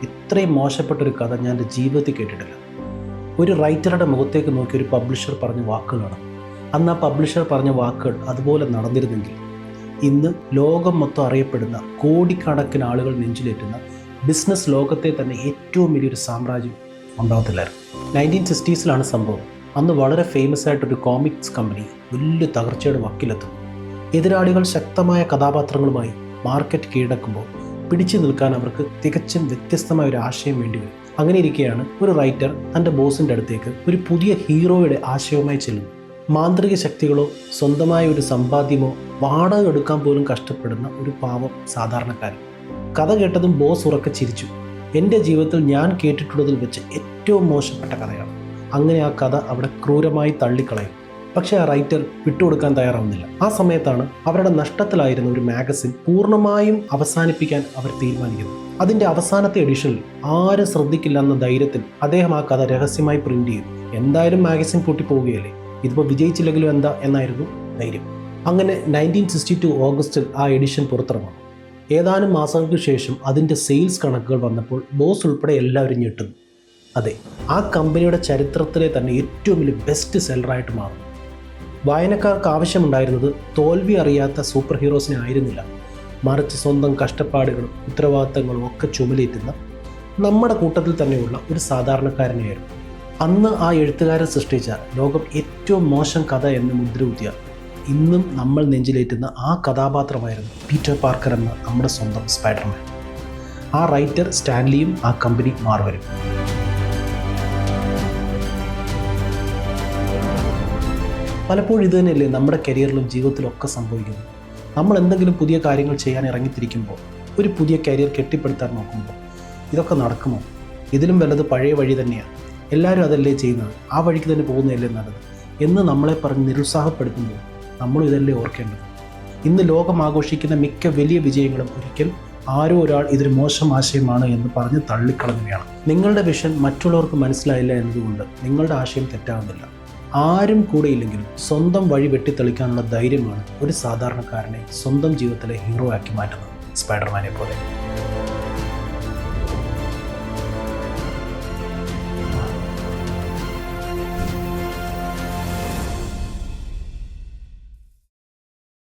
ഇത്രയും മോശപ്പെട്ടൊരു കഥ ഞാൻ എൻ്റെ ജീവിതത്തിൽ കേട്ടിട്ടില്ല. ഒരു റൈറ്ററുടെ മുഖത്തേക്ക് നോക്കി ഒരു പബ്ലിഷർ പറഞ്ഞ വാക്കുകളാണ്. അന്ന് ആ പബ്ലിഷർ പറഞ്ഞ വാക്കുകൾ അതുപോലെ നടന്നിരുന്നെങ്കിൽ ഇന്ന് ലോകം മൊത്തം അറിയപ്പെടുന്ന കോടിക്കണക്കിന് ആളുകൾ നെഞ്ചിലേറ്റുന്ന ബിസിനസ് ലോകത്തെ തന്നെ ഏറ്റവും വലിയൊരു സാമ്രാജ്യം ഉണ്ടാകത്തില്ലായിരുന്നു. 1960s സംഭവം. അന്ന് വളരെ ഫേമസ് ആയിട്ടൊരു കോമിക്സ് കമ്പനി വലിയ തകർച്ചയുടെ വക്കിലെത്തുന്നു. എതിരാളികൾ ശക്തമായ കഥാപാത്രങ്ങളുമായി മാർക്കറ്റ് കീഴടക്കുമ്പോൾ പിടിച്ചു നിൽക്കാൻ അവർക്ക് തികച്ചും വ്യത്യസ്തമായ ഒരു ആശയം വേണ്ടി വരും. അങ്ങനെ ഇരിക്കെയാണ് ഒരു റൈറ്റർ തൻ്റെ ബോസിൻ്റെ അടുത്തേക്ക് ഒരു പുതിയ ഹീറോയുടെ ആശയവുമായി ചെല്ലുന്നു. മാന്ത്രിക ശക്തികളോ സ്വന്തമായ ഒരു സമ്പാദ്യമോ വാടക എടുക്കാൻ പോലും കഷ്ടപ്പെടുന്ന ഒരു പാവം സാധാരണക്കാരൻ. കഥ കേട്ടതും ബോസ് ഉറക്കെ ചിരിച്ചു. എൻ്റെ ജീവിതത്തിൽ ഞാൻ കേട്ടിട്ടുള്ളതിൽ വെച്ച് ഏറ്റവും മോശപ്പെട്ട കഥയാണ്. അങ്ങനെ ആ കഥ അവിടെ ക്രൂരമായി തള്ളിക്കളയും. പക്ഷേ ആ റൈറ്റർ വിട്ടുകൊടുക്കാൻ തയ്യാറാവുന്നില്ല. ആ സമയത്താണ് അവരുടെ നഷ്ടത്തിലായിരുന്ന ഒരു മാഗസിൻ പൂർണ്ണമായും അവസാനിപ്പിക്കാൻ അവർ തീരുമാനിക്കുന്നത്. അതിൻ്റെ അവസാനത്തെ എഡിഷനിൽ ആരും ശ്രദ്ധിക്കില്ല എന്ന ധൈര്യത്തിൽ അദ്ദേഹം ആ കഥ രഹസ്യമായി പ്രിന്റ് ചെയ്തു. എന്തായാലും മാഗസിൻ പൊട്ടിപ്പോവുകയല്ലേ, ഇതിപ്പോൾ വിജയിച്ചില്ലെങ്കിലും എന്താ എന്നായിരുന്നു ധൈര്യം. അങ്ങനെ 1962 ഓഗസ്റ്റിൽ ആ എഡിഷൻ പുറത്തിറങ്ങും. ഏതാനും മാസങ്ങൾക്ക് ശേഷം അതിൻ്റെ സെയിൽസ് കണക്കുകൾ വന്നപ്പോൾ ബോസ് ഉൾപ്പെടെ എല്ലാവരും ഞെട്ടുന്നു. അതെ, ആ കമ്പനിയുടെ ചരിത്രത്തിലെ തന്നെ ഏറ്റവും വലിയ ബെസ്റ്റ് സെല്ലറായിട്ട് മാറും. വായനക്കാർക്ക് ആവശ്യമുണ്ടായിരുന്നത് തോൽവി അറിയാത്ത സൂപ്പർ ഹീറോസിനെ ആയിരുന്നില്ല, മറിച്ച് സ്വന്തം കഷ്ടപ്പാടുകളും ഉത്തരവാദിത്തങ്ങളും ഒക്കെ ചുമലേറ്റുന്ന നമ്മുടെ കൂട്ടത്തിൽ തന്നെയുള്ള ഒരു സാധാരണക്കാരനെയായിരുന്നു. അന്ന് ആ എഴുത്തുകാരൻ സൃഷ്ടിച്ച ലോകം ഏറ്റവും മോശം കഥ എന്ന് മുദ്രകുത്തിയ ഇന്നും നമ്മൾ നെഞ്ചിലേറ്റുന്ന ആ കഥാപാത്രമായിരുന്നു പീറ്റർ പാർക്കർ എന്ന നമ്മുടെ സ്വന്തം സ്പൈഡർമാൻ. ആ റൈറ്റർ സ്റ്റാൻലിയും ആ കമ്പനി മാർവലും. പലപ്പോഴും ഇത് തന്നെയല്ലേ നമ്മുടെ കരിയറിലും ജീവിതത്തിലും ഒക്കെ സംഭവിക്കുന്നു. നമ്മൾ എന്തെങ്കിലും പുതിയ കാര്യങ്ങൾ ചെയ്യാൻ ഇറങ്ങിത്തിരിക്കുമ്പോൾ, ഒരു പുതിയ കരിയർ കെട്ടിപ്പടുത്താൻ നോക്കുമ്പോൾ ഇതൊക്കെ നടക്കുമോ, ഇതിലും വല്ലത് പഴയ വഴി തന്നെയാണ്, എല്ലാവരും അതല്ലേ ചെയ്യുന്നത്, ആ വഴിക്ക് തന്നെ പോകുന്നതല്ലേ നല്ലത് എന്ന് നമ്മളെ പറഞ്ഞ് നിരുത്സാഹപ്പെടുത്തുമ്പോൾ നമ്മളും ഇതല്ലേ ഓർക്കേണ്ടത്. ഇന്ന് ലോകം ആഘോഷിക്കുന്ന മിക്ക വലിയ വിജയങ്ങളും ഒരിക്കൽ ആരോ ഒരാൾ ഇതൊരു മോശം ആശയമാണ് എന്ന് പറഞ്ഞ് തള്ളിക്കളഞ്ഞുകയാണ്. നിങ്ങളുടെ വിഷൻ മറ്റുള്ളവർക്ക് മനസ്സിലായില്ല എന്നതുകൊണ്ട് നിങ്ങളുടെ ആശയം തെറ്റാകുന്നില്ല. ആരും കൂടെയില്ലെങ്കിലും സ്വന്തം വഴി വെട്ടിത്തെളിക്കാനുള്ള ധൈര്യമാണ് ഒരു സാധാരണക്കാരനെ സ്വന്തം ജീവിതത്തിലെ ഹീറോ ആക്കി മാറ്റുന്നത്, സ്പൈഡർമാനെ പോലെ.